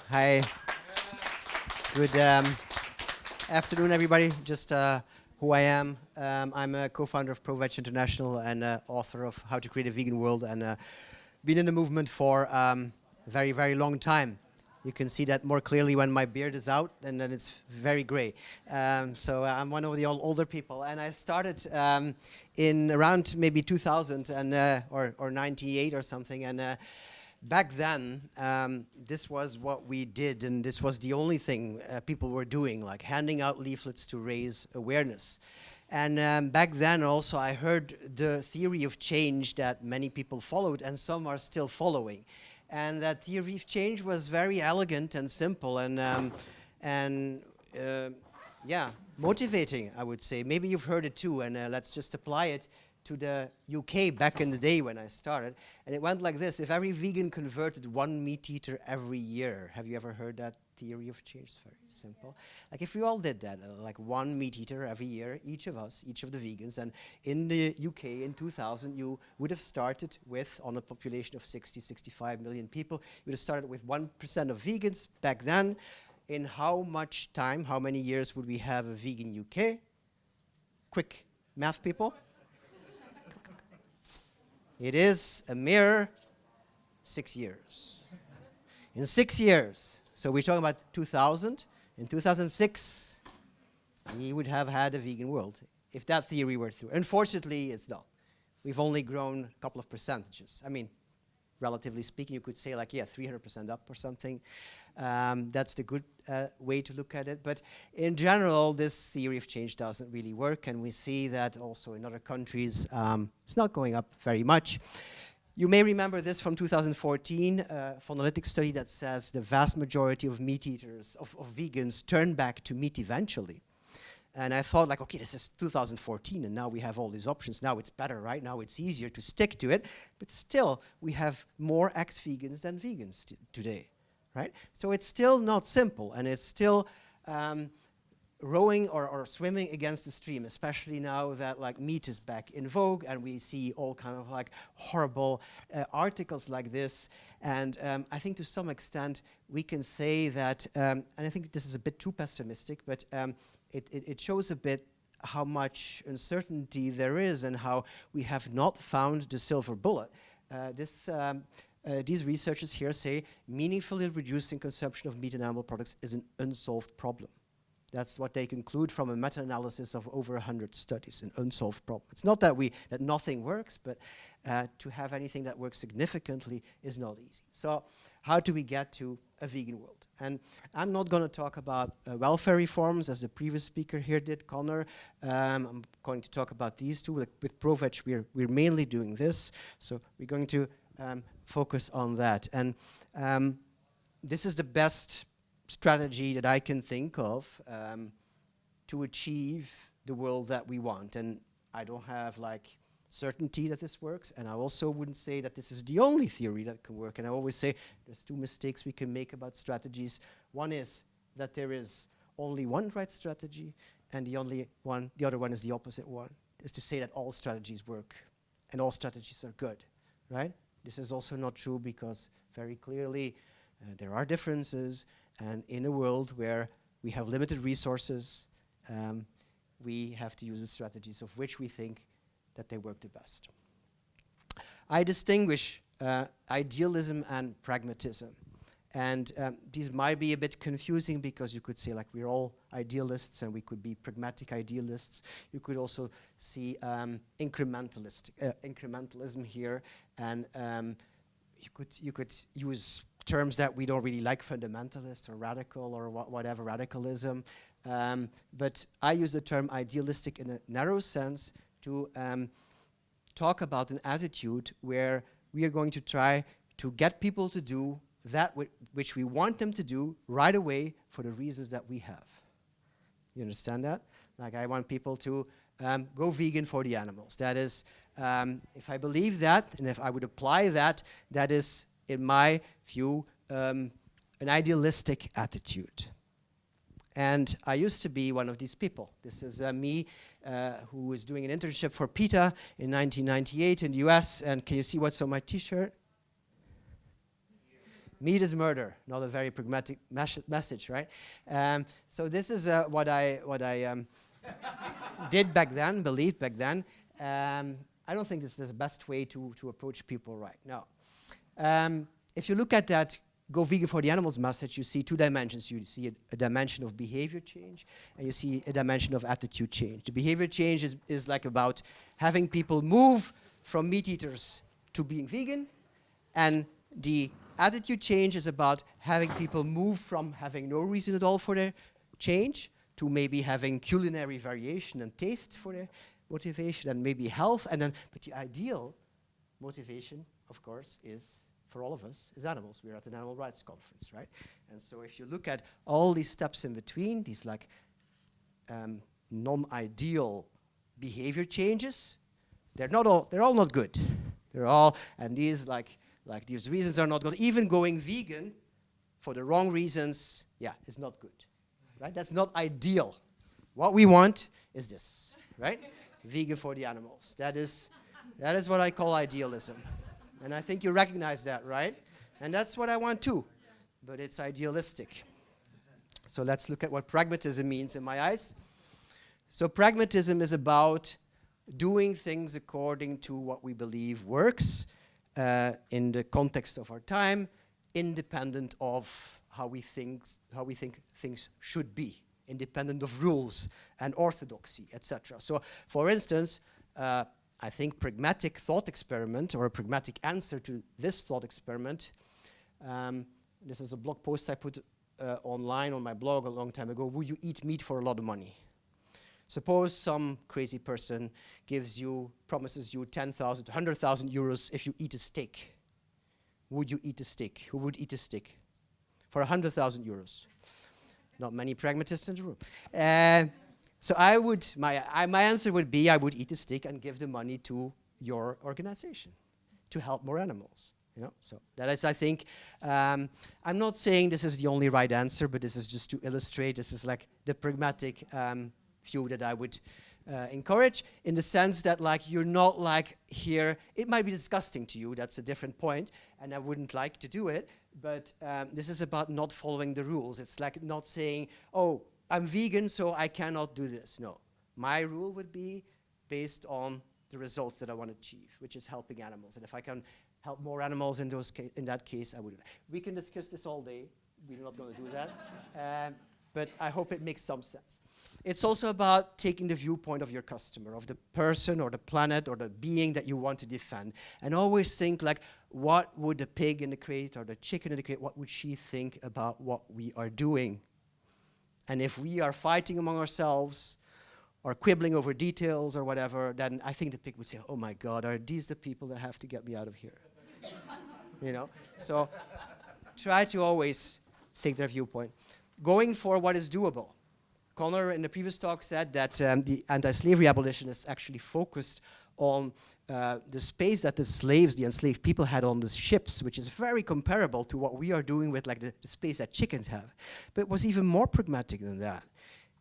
Hi. Good afternoon, everybody. Just who I am. I'm a co-founder of ProVeg International and author of How to Create a Vegan World, and been in the movement for a very, very long time. You can see that more clearly when my beard is out, and then it's very gray. So I'm one of the older people, and I started in around maybe 2000 and or 98 or something, and back then, this was what we did, and this was the only thing people were doing, like handing out leaflets to raise awareness. And back then also I heard the theory of change that many people followed, and some are still following. And that theory of change was very elegant and simple and yeah, motivating, I would say. Maybe you've heard it too, and let's just apply it to the UK back in the day when I started. And it went like this: if every vegan converted one meat eater every year. Have you ever heard that theory of change? It's very simple. Like if we all did that, like one meat eater every year, each of us, each of the vegans, and in the UK in 2000, you would have started with, on a population of 60, 65 million people, you would have started with 1% of vegans back then. In how much time, how many years would we have a vegan UK? Quick math, people. It is a mere 6 years. In 6 years, so we're talking about 2000, in 2006, we would have had a vegan world, if that theory were true. Unfortunately, it's not. We've only grown a couple of percentages. I mean, relatively speaking, you could say like, yeah, 300% up or something. That's the good way to look at it. But in general, this theory of change doesn't really work, and we see that also in other countries, it's not going up very much. You may remember this from 2014, a Funalytics study that says the vast majority of meat eaters, of vegans, turn back to meat eventually. And I thought, like, okay, this is 2014, and now we have all these options. Now it's better, right? Now it's easier to stick to it. But still, we have more ex-vegans than vegans today, right? So it's still not simple, and it's still rowing or swimming against the stream, especially now that, like, meat is back in vogue, and we see all kind of, like, horrible articles like this. And I think to some extent, we can say that, and I think this is a bit too pessimistic, but it shows a bit how much uncertainty there is and how we have not found the silver bullet. These researchers here say meaningfully reducing consumption of meat and animal products is an unsolved problem. That's what they conclude from a meta-analysis of over 100 studies, an unsolved problem. It's not that nothing works, but to have anything that works significantly is not easy. So how do we get to a vegan world? And I'm not going to talk about welfare reforms as the previous speaker here did, Connor. I'm going to talk about these two. With ProVeg, we're mainly doing this. So we're going to focus on that. And this is the best strategy that I can think of to achieve the world that we want. And I don't have, like, certainty that this works, and I also wouldn't say that this is the only theory that can work. And I always say there's two mistakes we can make about strategies. One is that there is only one right strategy, and the other one is the opposite one, is to say that all strategies work and all strategies are good, right? This is also not true, because very clearly there are differences, and in a world where we have limited resources, we have to use the strategies of which we think that they work the best. I distinguish idealism and pragmatism. And these might be a bit confusing, because you could say, like, we're all idealists and we could be pragmatic idealists. You could also see incrementalism here, and you could use terms that we don't really like, fundamentalist or radical or whatever, radicalism. But I use the term idealistic in a narrow sense to talk about an attitude where we are going to try to get people to do that which we want them to do right away for the reasons that we have. You understand that? Like, I want people to go vegan for the animals. That is, if I believe that, and if I would apply that, that is, in my view, an idealistic attitude. And I used to be one of these people. This is me, who was doing an internship for PETA in 1998 in the US. And can you see what's on my t-shirt? Meat is murder, not a very pragmatic message, right? So this is what I did back then, believed back then. I don't think this is the best way to approach people right now. If you look at that Go Vegan for the Animals message, you see two dimensions. You see a dimension of behavior change, and you see a dimension of attitude change. The behavior change is like about having people move from meat eaters to being vegan, and the attitude change is about having people move from having no reason at all for their change to maybe having culinary variation and taste for their motivation, and maybe health, and then, but the ideal motivation, of course, is for all of us, is animals. We're at an animal rights conference, right? And so if you look at all these steps in between, these like non-ideal behavior changes, they're all not good. And these these reasons are not good. Even going vegan for the wrong reasons, yeah, is not good, right? That's not ideal. What we want is this, right? Vegan for the animals. That is what I call idealism. And I think you recognize that, right? And that's what I want too, but it's idealistic. So let's look at what pragmatism means in my eyes. So pragmatism is about doing things according to what we believe works in the context of our time, independent of how we think things should be, independent of rules and orthodoxy, etc. So, for instance, I think pragmatic thought experiment, or a pragmatic answer to this thought experiment, this is a blog post I put online on my blog a long time ago. Would you eat meat for a lot of money? Suppose some crazy person promises you 10,000, 100,000 euros if you eat a steak. Would you eat a steak? Who would eat a steak for 100,000 euros? Not many pragmatists in the room. So my answer would be I would eat a steak and give the money to your organization to help more animals. You know, so that is, I think, I'm not saying this is the only right answer, but this is just to illustrate. This is like the pragmatic view that I would encourage, in the sense that like you're not like here. It might be disgusting to you. That's a different point, and I wouldn't like to do it. But this is about not following the rules. It's like not saying, oh, I'm vegan, so I cannot do this. No, my rule would be based on the results that I want to achieve, which is helping animals. And if I can help more animals in that case, I would do that. We can discuss this all day. We're not going to do that. But I hope it makes some sense. It's also about taking the viewpoint of your customer, of the person or the planet or the being that you want to defend. And always think like, what would the pig in the crate or the chicken in the crate, what would she think about what we are doing? And if we are fighting among ourselves or quibbling over details or whatever, then I think the pig would say, oh my God, are these the people that have to get me out of here? You know? So try to always take their viewpoint. Going for what is doable. Connor in the previous talk said that the anti-slavery abolitionists actually focused on the space that the enslaved people had on the ships, which is very comparable to what we are doing with like the space that chickens have. But it was even more pragmatic than that.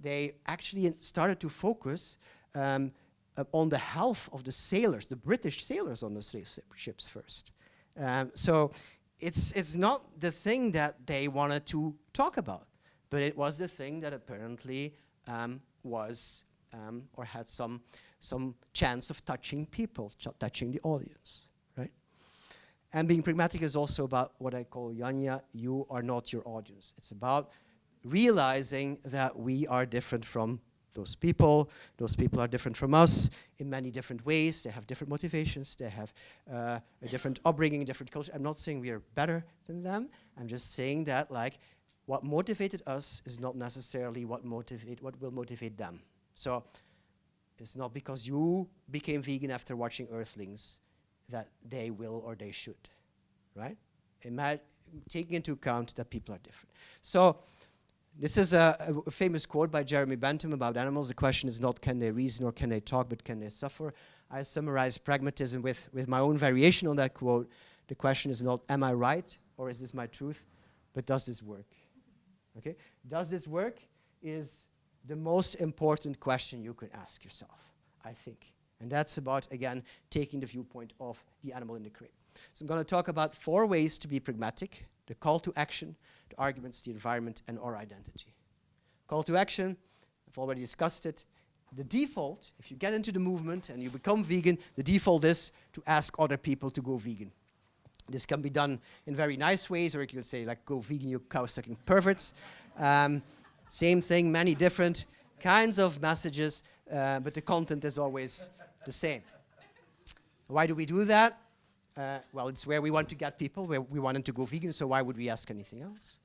They actually started to focus on the health of the sailors, the British sailors on the slave ships first. So it's not the thing that they wanted to talk about, but it was the thing that apparently was or had some chance of touching people, touching the audience, right? And being pragmatic is also about what I call Yanya, you are not your audience. It's about realizing that we are different from those people are different from us in many different ways. They have different motivations, they have a different upbringing, different culture. I'm not saying we are better than them. I'm just saying that like what motivated us is not necessarily what will motivate them. So it's not because you became vegan after watching Earthlings that they will or they should, right? Taking into account that people are different. So this is a famous quote by Jeremy Bentham about animals. The question is not can they reason or can they talk, but can they suffer? I summarize pragmatism with my own variation on that quote. The question is not am I right or is this my truth, but does this work? Okay? Does this work is the most important question you could ask yourself, I think. And that's about, again, taking the viewpoint of the animal in the crate. So I'm going to talk about 4 ways to be pragmatic: the call to action, the arguments, the environment, and our identity. Call to action, I've already discussed it. The default, if you get into the movement and you become vegan, the default is to ask other people to go vegan. This can be done in very nice ways, or you can say, like, go vegan, you cow-sucking perverts. Same thing, many different kinds of messages, but the content is always the same. Why do we do that? Well, it's where we want to get people, where we want them to go vegan, so why would we ask anything else?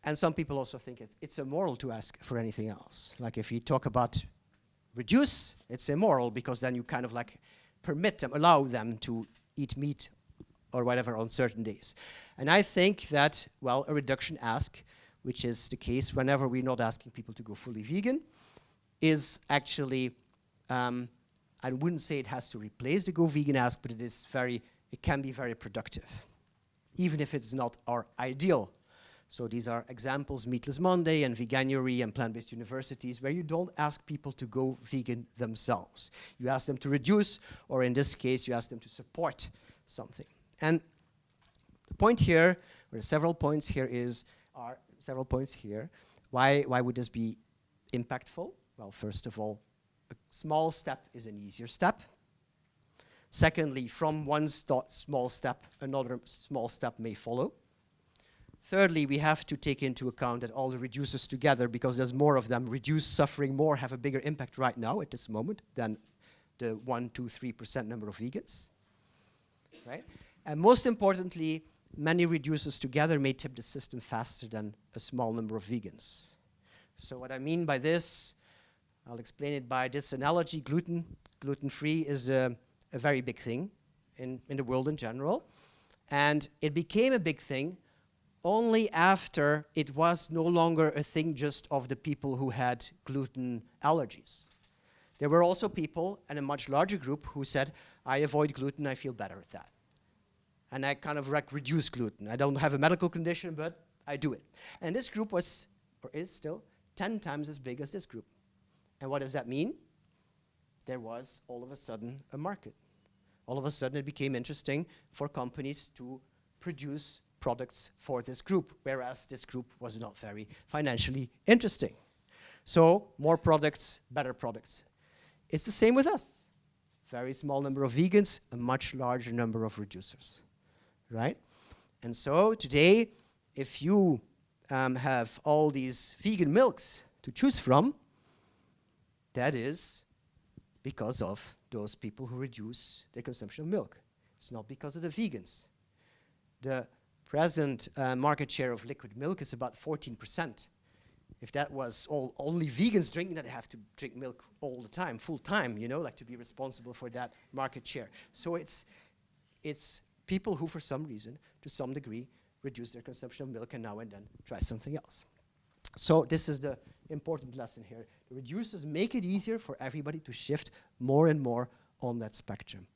And some people also think it's immoral to ask for anything else. Like if you talk about reduce, it's immoral because then you kind of like permit them, allow them to eat meat or whatever on certain days. And I think that, well, a reduction ask, which is the case whenever we're not asking people to go fully vegan, is actually, I wouldn't say it has to replace the go vegan ask, but it can be very productive, even if it's not our ideal. So these are examples: Meatless Monday and Veganuary and plant-based universities, where you don't ask people to go vegan themselves. You ask them to reduce, or in this case, you ask them to support something. And the point here, or several points here, why would this be impactful? Well, first of all, a small step is an easier step. Secondly, from one small step, another small step may follow. Thirdly, we have to take into account that all the reducers together, because there's more of them, reduce suffering more, have a bigger impact right now at this moment than the 1, 2, 3% number of vegans, right? And most importantly, many reducers together may tip the system faster than a small number of vegans. So what I mean by this, I'll explain it by this analogy. Gluten-free is a very big thing in the world in general. And it became a big thing only after it was no longer a thing just of the people who had gluten allergies. There were also people, and a much larger group, who said, I avoid gluten, I feel better with that. And I kind of reduce gluten. I don't have a medical condition, but I do it. And this group was, or is still, 10 times as big as this group. And what does that mean? There was, all of a sudden, a market. All of a sudden, it became interesting for companies to produce products for this group, whereas this group was not very financially interesting. So, more products, better products. It's the same with us. Very small number of vegans, a much larger number of reducers, right? And so, today, if you have all these vegan milks to choose from, that is because of those people who reduce their consumption of milk. It's not because of the vegans. The present market share of liquid milk is about 14%. If that was only vegans drinking that, they have to drink milk all the time, full time, you know, like to be responsible for that market share. So it's people who, for some reason, to some degree, reduce their consumption of milk and now and then try something else. So this is the important lesson here. The reducers make it easier for everybody to shift more and more on that spectrum.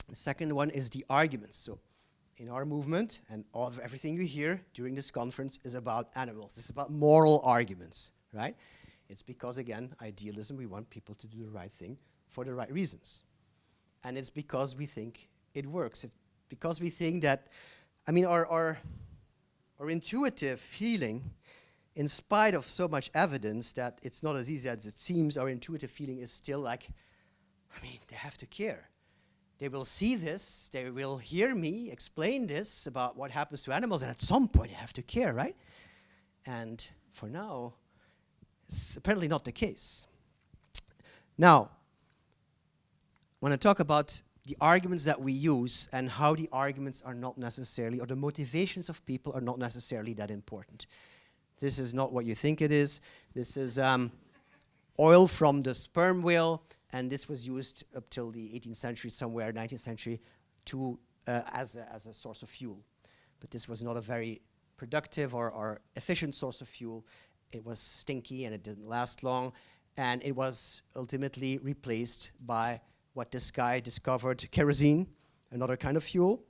The second one is the arguments. So in our movement, and everything you hear during this conference is about animals. It's about moral arguments, right? It's because, again, idealism, we want people to do the right thing for the right reasons. And it's because we think it works. It's because we think that, I mean, our intuitive feeling, in spite of so much evidence that it's not as easy as it seems, our intuitive feeling is still like, I mean, they have to care. They will see this, they will hear me explain this about what happens to animals, and at some point they have to care, right? And for now, it's apparently not the case. Now, I want to talk about the arguments that we use and how the arguments are not necessarily, or the motivations of people are not necessarily that important. This is not what you think it is. This is oil from the sperm whale, and this was used up till the 18th century, somewhere 19th century, to as a source of fuel. But this was not a very productive or efficient source of fuel. It was stinky and it didn't last long, and it was ultimately replaced by what this guy discovered, kerosene, another kind of fuel.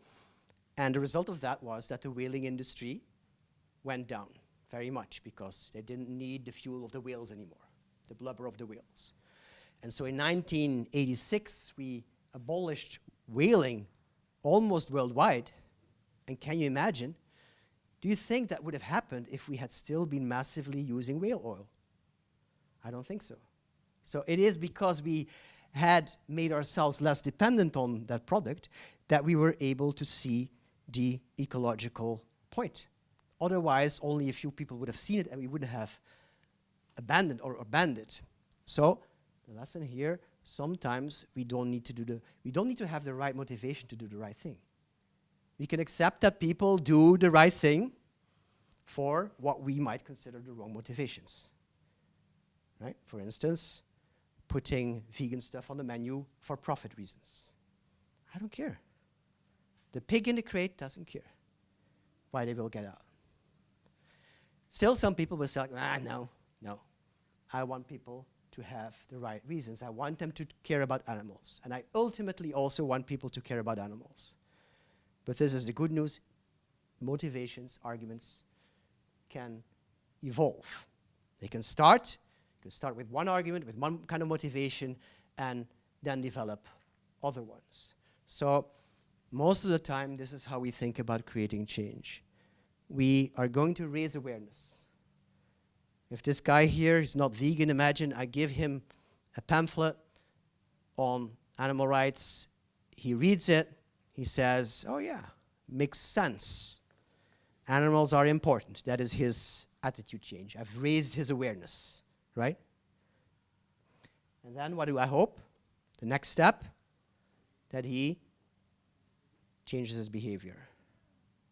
And the result of that was that the whaling industry went down very much because they didn't need the fuel of the whales anymore, the blubber of the whales. And so in 1986, we abolished whaling almost worldwide, and can you imagine, do you think that would have happened if we had still been massively using whale oil? I don't think so. So it is because we had made ourselves less dependent on that product that we were able to see the ecological point. Otherwise, only a few people would have seen it and we wouldn't have abandoned or abandoned it. So the lesson here, sometimes we don't need to have the right motivation to do the right thing. We can accept that people do the right thing for what we might consider the wrong motivations. Right? For instance, putting vegan stuff on the menu for profit reasons. I don't care. The pig in the crate doesn't care why they will get out. Still, some people will say, no. I want people to have the right reasons. I want them to care about animals. And I ultimately also want people to care about animals. But this is the good news. Motivations, arguments can evolve. They can start with one argument, with one kind of motivation, and then develop other ones. So most of the time, this is how we think about creating change. We are going to raise awareness. If this guy here is not vegan, imagine I give him a pamphlet on animal rights. He reads it. He says, oh yeah, makes sense. Animals are important. That is his attitude change. I've raised his awareness, right? And then what do I hope? The next step, that he changes his behavior.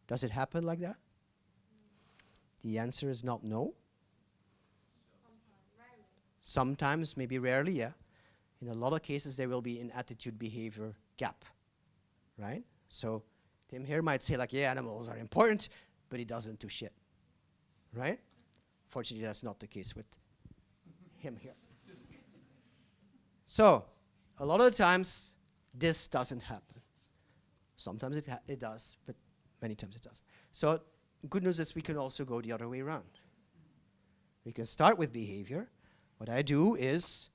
Does it happen like that? The answer is not no. Sometimes, maybe rarely, yeah. In a lot of cases, there will be an attitude-behavior gap, right? So Tim here might say, like, yeah, animals are important, but he doesn't do shit, right? Fortunately, that's not the case with him here. So a lot of the times, this doesn't happen. Sometimes it does, but many times it doesn't. So good news is we can also go the other way around. We can start with behavior. What I do is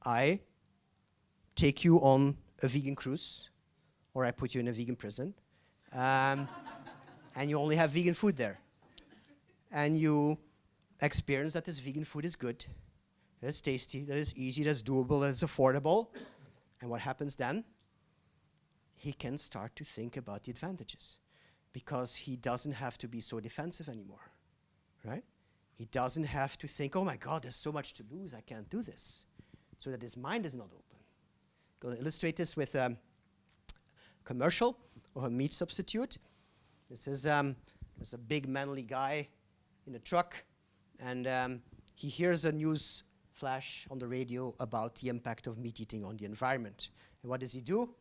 I take you on a vegan cruise, or I put you in a vegan prison, and you only have vegan food there. And you experience that this vegan food is good, that it's tasty, that it's easy, that it's doable, that it's affordable. And what happens then? He can start to think about the advantages, because he doesn't have to be so defensive anymore, right? He doesn't have to think, oh my God, there's so much to lose, I can't do this. So that his mind is not open. I'm going to illustrate this with a commercial of a meat substitute. This is there's a big manly guy in a truck, and he hears a news flash on the radio about the impact of meat eating on the environment. And what does he do?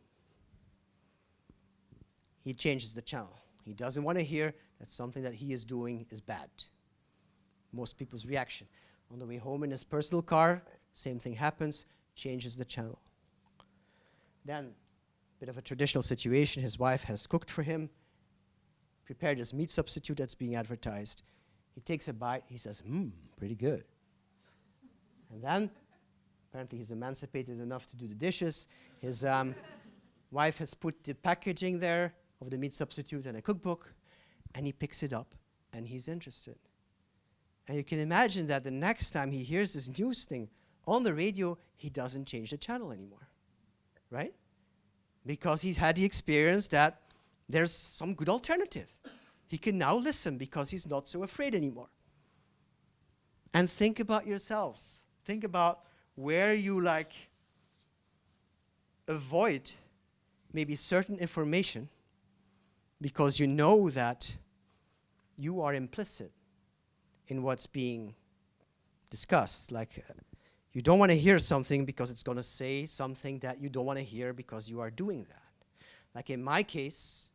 He changes the channel. He doesn't want to hear that something that he is doing is bad. Most people's reaction. On the way home in his personal car, same thing happens, changes the channel. Then, a bit of a traditional situation, his wife has cooked for him, prepared this meat substitute that's being advertised. He takes a bite, he says, pretty good. And then, apparently he's emancipated enough to do the dishes. His wife has put the packaging there of the meat substitute and a cookbook, and he picks it up, and he's interested. And you can imagine that the next time he hears this news thing on the radio, he doesn't change the channel anymore, right? Because he's had the experience that there's some good alternative. He can now listen because he's not so afraid anymore. And think about yourselves. Think about where you avoid maybe certain information because you know that you are implicit in what's being discussed. You don't want to hear something because it's going to say something that you don't want to hear because you are doing that. Like in my case,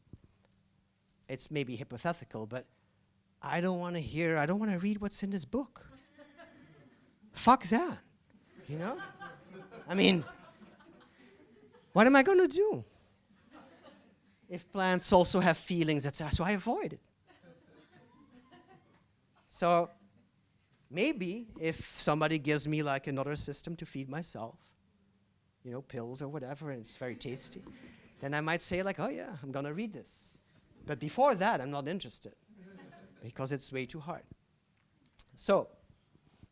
it's maybe hypothetical, but I don't want to read what's in this book. Fuck that, you know? I mean, what am I going to do? If plants also have feelings, so I avoid it. So maybe if somebody gives me another system to feed myself, pills or whatever, and it's very tasty, then I might say like, oh yeah, I'm gonna read this. But before that, I'm not interested because it's way too hard. So,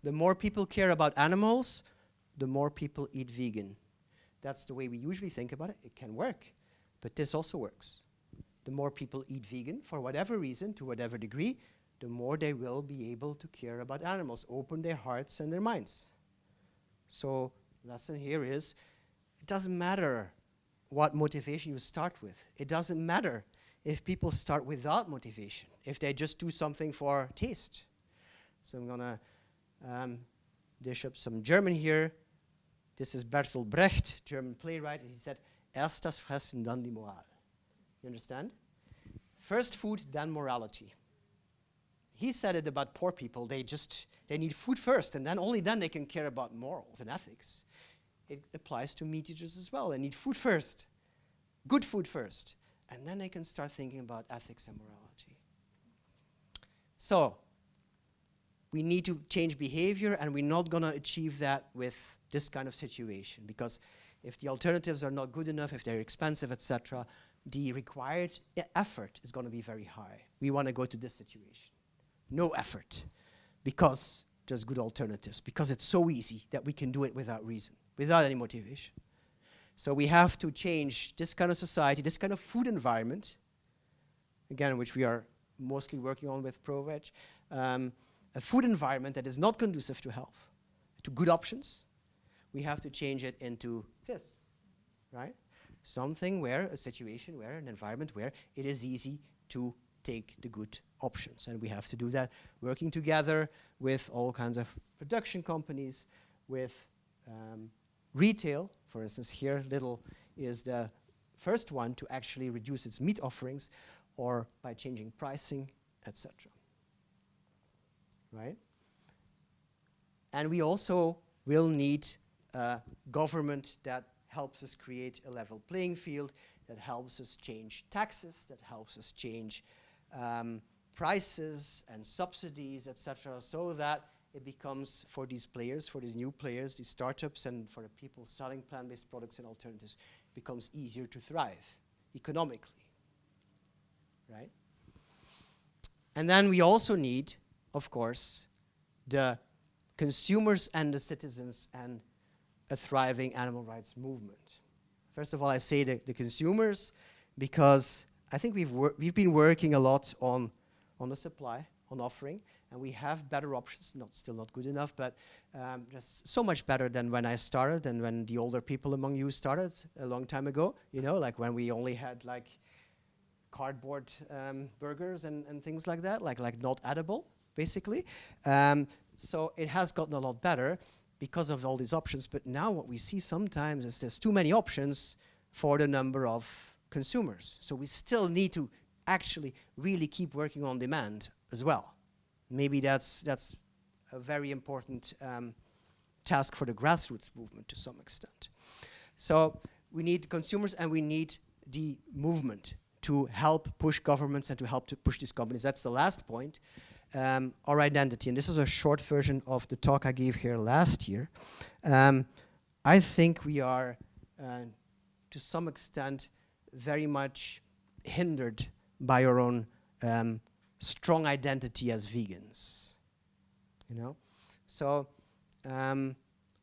the more people care about animals, the more people eat vegan. That's the way we usually think about it. It can work, but this also works. The more people eat vegan, for whatever reason, to whatever degree, the more they will be able to care about animals, open their hearts and their minds. So, lesson here is, it doesn't matter what motivation you start with. It doesn't matter if people start without motivation, if they just do something for taste. So I'm gonna dish up some German here. This is Bertolt Brecht, German playwright. He said, "Erst das Fressen, dann die Moral." You understand? First food, then morality. He said it about poor people. They need food first, and then only then they can care about morals and ethics. It applies to meat eaters as well. They need food first, good food first, and then they can start thinking about ethics and morality. So, we need to change behavior, and we're not going to achieve that with this kind of situation, because if the alternatives are not good enough, if they're expensive, etc., the required effort is going to be very high. We want to go to this situation. No effort, because there's good alternatives, because it's so easy that we can do it without reason, without any motivation. So we have to change this kind of society, this kind of food environment, again, which we are mostly working on with ProVeg, a food environment that is not conducive to health, to good options. We have to change it into this, right? Something where, a situation where, an environment where it is easy to take the good options. And we have to do that working together with all kinds of production companies, with retail. For instance, here, Lidl is the first one to actually reduce its meat offerings, or by changing pricing, etc. Right? And we also will need a government that helps us create a level playing field, that helps us change taxes, that helps us change prices and subsidies, etc., so that it becomes, for these players, for these new players, these startups, and for the people selling plant-based products and alternatives, becomes easier to thrive economically, right? And then we also need, of course, the consumers and the citizens and a thriving animal rights movement. First of all, I say the consumers because I think we've been working a lot on the supply, on offering, and we have better options. Still not good enough, but just so much better than when I started and when the older people among you started a long time ago. Like when we only had like cardboard burgers and things like that, like not edible, basically. So it has gotten a lot better because of all these options. But now what we see sometimes is there's too many options for the number of consumers. So we still need to actually really keep working on demand as well. Maybe that's a very important task for the grassroots movement to some extent. So we need consumers and we need the movement to help push governments and to help to push these companies. That's the last point. Our identity, and this is a short version of the talk I gave here last year. I think we are, to some extent, very much hindered by our own strong identity as vegans. So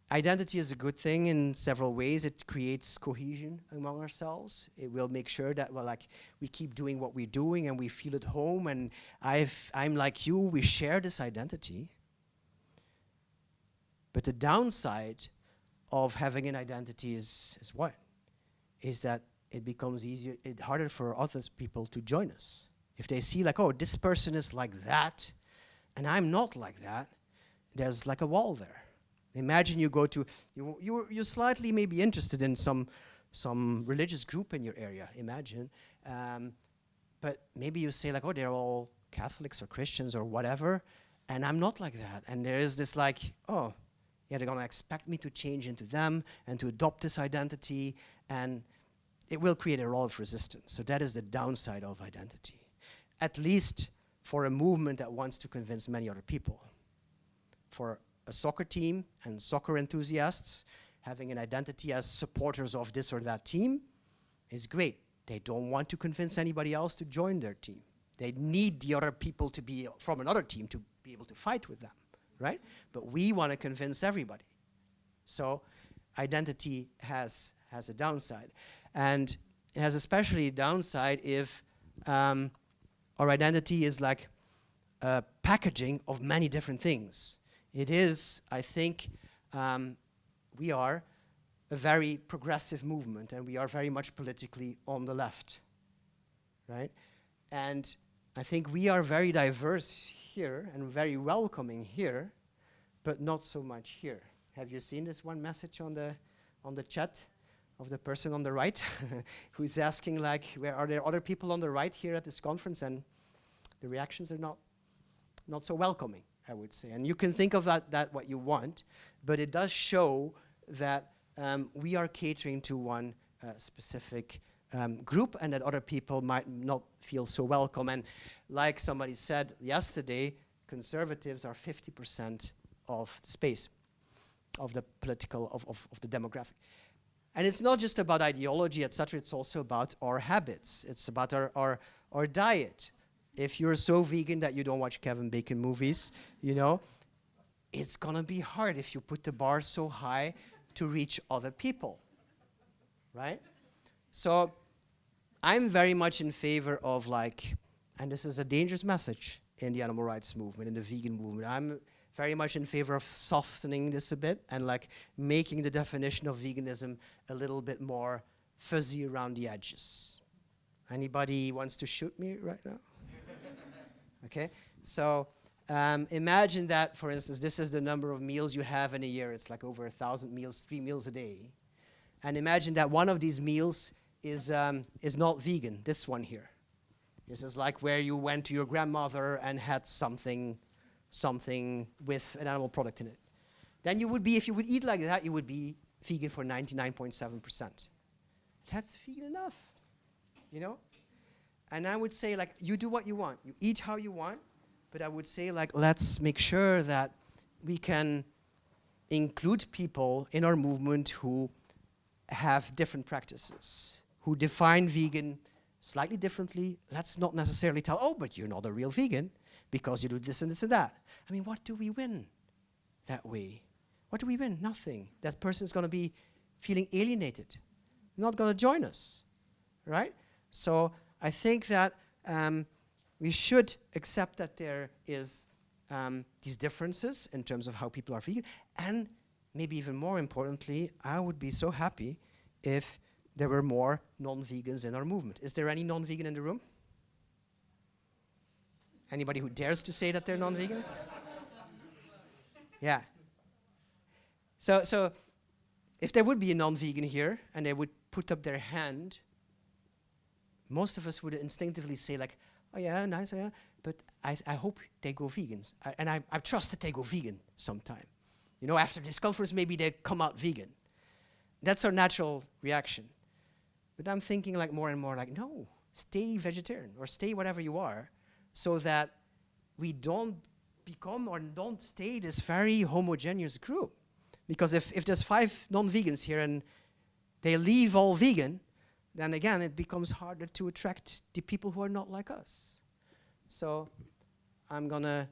identity is a good thing in several ways. It creates cohesion among ourselves. It will make sure that we keep doing what we're doing and we feel at home, and I'm like you, we share this identity. But the downside of having an identity is what? Is that it becomes harder for other people to join us. If they see oh, this person is like that, and I'm not like that, there's like a wall there. Imagine you go to, you're slightly maybe interested in some religious group in your area, imagine. But maybe you say oh, they're all Catholics or Christians or whatever, and I'm not like that. And there is this oh, yeah, they're gonna expect me to change into them and to adopt this identity, and it will create a lot of resistance. So that is the downside of identity, at least for a movement that wants to convince many other people. For a soccer team and soccer enthusiasts, having an identity as supporters of this or that team is great. They don't want to convince anybody else to join their team. They need the other people to be from another team to be able to fight with them, right? But we want to convince everybody. So identity has a downside. And it has especially a downside if our identity is like a packaging of many different things. It is, I think, we are a very progressive movement, and we are very much politically on the left, right? And I think we are very diverse here and very welcoming here, but not so much here. Have you seen this one message on the chat of the person on the right who's asking, like, where are there other people on the right here at this conference? And the reactions are not so welcoming, I would say. And you can think of that what you want, but it does show that we are catering to one specific group, and that other people might not feel so welcome. And like somebody said yesterday, conservatives are 50% of the space, of the political, of the demographic. And it's not just about ideology, etc. It's also about our habits. It's about our diet. If you're so vegan that you don't watch Kevin Bacon movies, you know, it's gonna be hard if you put the bar so high to reach other people, right? So I'm very much in favor of, like, and this is a dangerous message in the animal rights movement, in the vegan movement. I'm very much in favor of softening this a bit and, like, making the definition of veganism a little bit more fuzzy around the edges. Anybody wants to shoot me right now? Okay, so imagine that, for instance, this is the number of meals you have in a year. It's like over 1,000 meals, 3 meals a day. And imagine that one of these meals is not vegan, this one here. This is like where you went to your grandmother and had something with an animal product in it. Then you would be, if you would eat like that, you would be vegan for 99.7%. That's vegan enough, you know? And I would say, like, you do what you want. You eat how you want, but I would say, like, let's make sure that we can include people in our movement who have different practices, who define vegan slightly differently. Let's not necessarily tell, oh, but you're not a real vegan because you do this and this and that. I mean, what do we win that way? What do we win? Nothing. That person is going to be feeling alienated, not going to join us, right? So I think that we should accept that there is these differences in terms of how people are vegan, and maybe even more importantly, I would be so happy if there were more non-vegans in our movement. Is there any non-vegan in the room? Anybody who dares to say that they're non-vegan? Yeah. So if there would be a non-vegan here and they would put up their hand, most of us would instinctively say, like, oh yeah, nice, oh yeah, but I hope they go vegans. I trust that they go vegan sometime. You know, after this conference, maybe they come out vegan. That's our natural reaction. But I'm thinking, like, more and more, like, no, stay vegetarian or stay whatever you are, so that we don't become or don't stay this very homogeneous group. Because if there's 5 non-vegans here and they leave all vegan, then again, it becomes harder to attract the people who are not like us. So I'm going to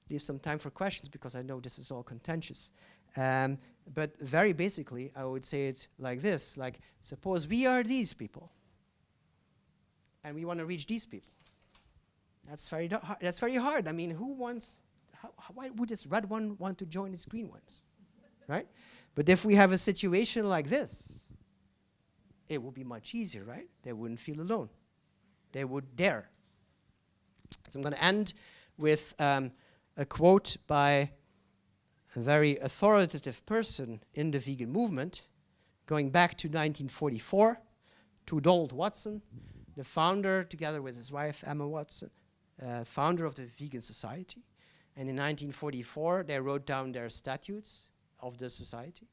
leave some time for questions because I know this is all contentious. But very basically, I would say it like this. Like, suppose we are these people, and we want to reach these people. That's very hard. I mean, who wants, why would this red one want to join these green ones, right? But if we have a situation like this, it would be much easier, right? They wouldn't feel alone. They would dare. So I'm going to end with a quote by a very authoritative person in the vegan movement, going back to 1944, to Donald Watson, the founder, together with his wife, Emma Watson, founder of the Vegan Society. And in 1944, they wrote down their statutes of the society.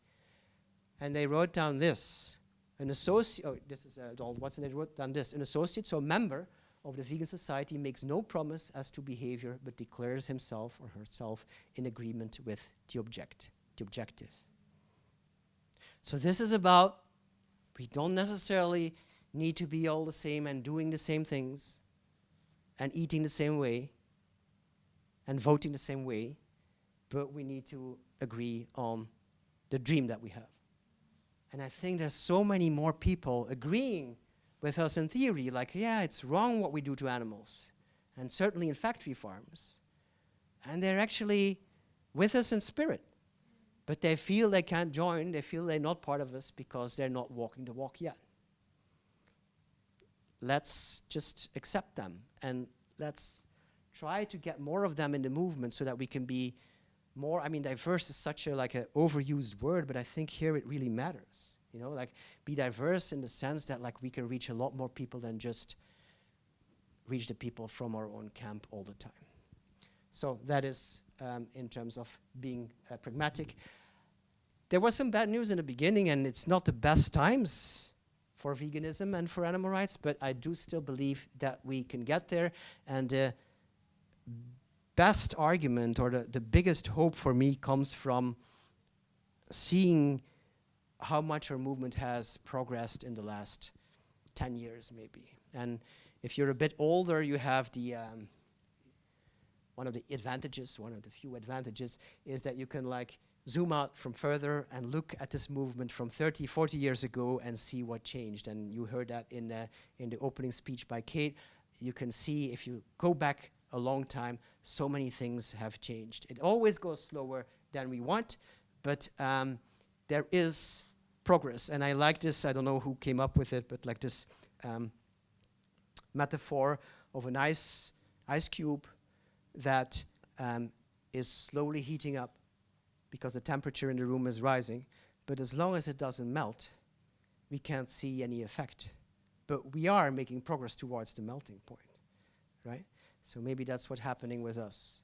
And they wrote down this. An associate, oh, this is Donald Watson, they wrote down this. An associate, so a member of the Vegan Society, makes no promise as to behavior, but declares himself or herself in agreement with the objective. So this is about, we don't necessarily need to be all the same and doing the same things and eating the same way and voting the same way, but we need to agree on the dream that we have. And I think there's so many more people agreeing with us in theory, like, yeah, it's wrong what we do to animals, and certainly in factory farms. And they're actually with us in spirit. But they feel they can't join, they feel they're not part of us because they're not walking the walk yet. Let's just accept them, and let's try to get more of them in the movement so that we can be more, I mean, diverse is such a like an overused word, but I think here it really matters. You know, like be diverse in the sense that like we can reach a lot more people than just reach the people from our own camp all the time. So that is in terms of being pragmatic. There was some bad news in the beginning, and it's not the best times for veganism and for animal rights, but I do still believe that we can get there. And the best argument, or the biggest hope for me, comes from seeing how much our movement has progressed in the last 10 years maybe. And if you're a bit older, you have the one of the advantages, one of the few advantages, is that you can like zoom out from further and look at this movement from 30, 40 years ago and see what changed. And you heard that in the opening speech by Kate. You can see, if you go back a long time, so many things have changed. It always goes slower than we want, but there is progress. And I like this, I don't know who came up with it, but like this metaphor of an ice cube that is slowly heating up because the temperature in the room is rising. But as long as it doesn't melt, we can't see any effect. But we are making progress towards the melting point, right? So maybe that's what's happening with us,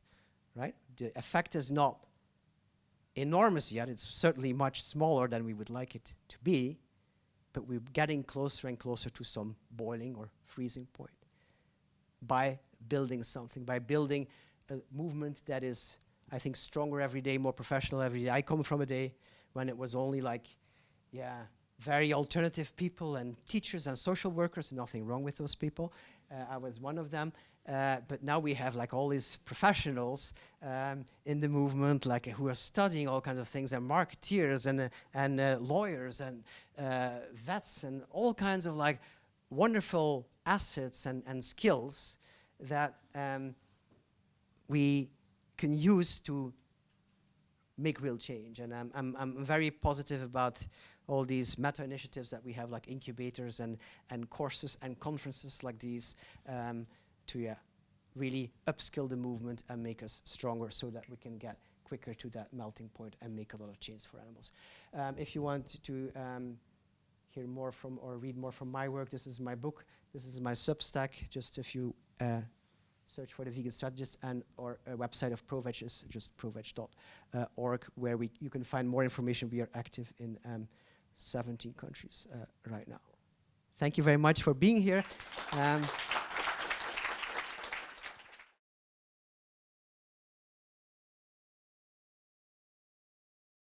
right? The effect is not enormous yet. It's certainly much smaller than we would like it to be, but we're getting closer and closer to some boiling or freezing point by building something, by building a movement that is, I think, stronger every day, more professional every day. I come from a day when it was only like, yeah, very alternative people and teachers and social workers, nothing wrong with those people. I was one of them. But now we have like all these professionals in the movement, like who are studying all kinds of things, and marketeers and lawyers and vets and all kinds of like wonderful assets and skills that we can use to make real change. And I'm very positive about all these meta-initiatives that we have, like incubators and courses and conferences like these, to really upskill the movement and make us stronger so that we can get quicker to that melting point and make a lot of change for animals. If you want to hear more from or read more from my work, this is my book, this is my Substack. Just if you search for the Vegan Strategist, and or a website of ProVeg is just proveg.org, where you can find more information. We are active in 17 countries right now. Thank you very much for being here.